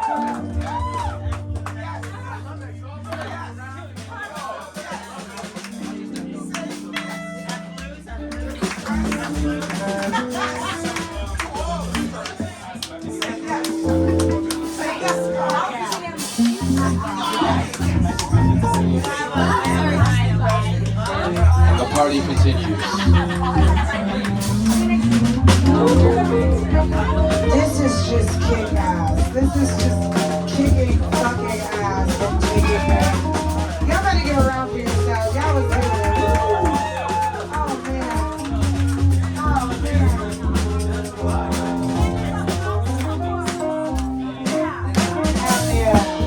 The party continues. This is just kick ass. This is just kicking fucking ass and taking it. Y'all better get around for yourselves. Y'all was good. Oh man. Oh man. Hell yeah.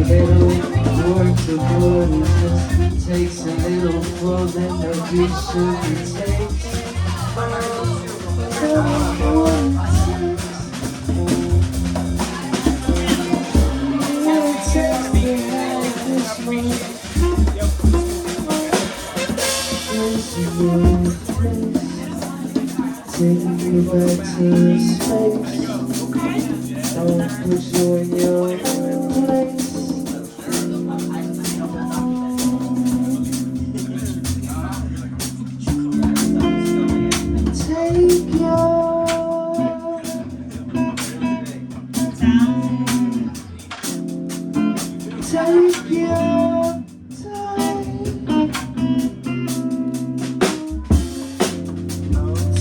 little work to good. It just takes a little more than a big sugar takes. Taking you back to space. I'll put you in your place. Take your time.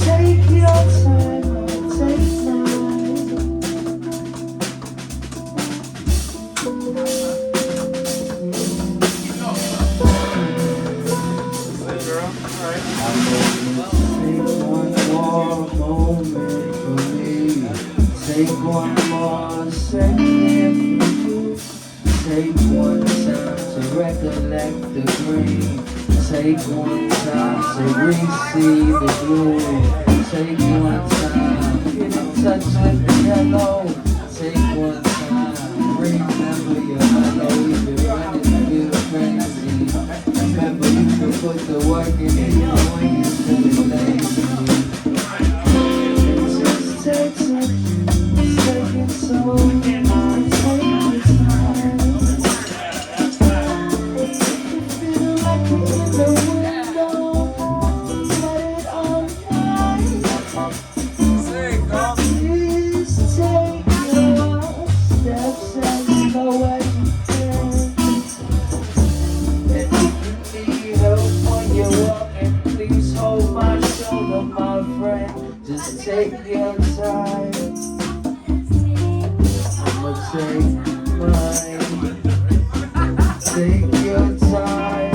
Take your time, take mine. Take one more moment for me. Take one more second for you. Take one time to recollect the green. Take one time to receive the blue. Take one time, get in touch with the yellow. Take one time, remember your mellow. We've been running you crazy. Remember you can put the work in it when you feel lazy. It just takes a few seconds, so take your time. Feel like you're in the window, let it all night. Please take your steps as slow as you can. And if you need help when you're walking, please hold my shoulder, my friend. Just take your time. I'ma take mine. Take your time.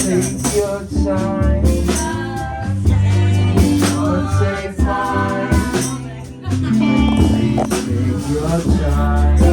Take your time. I'ma take mine. Take your time.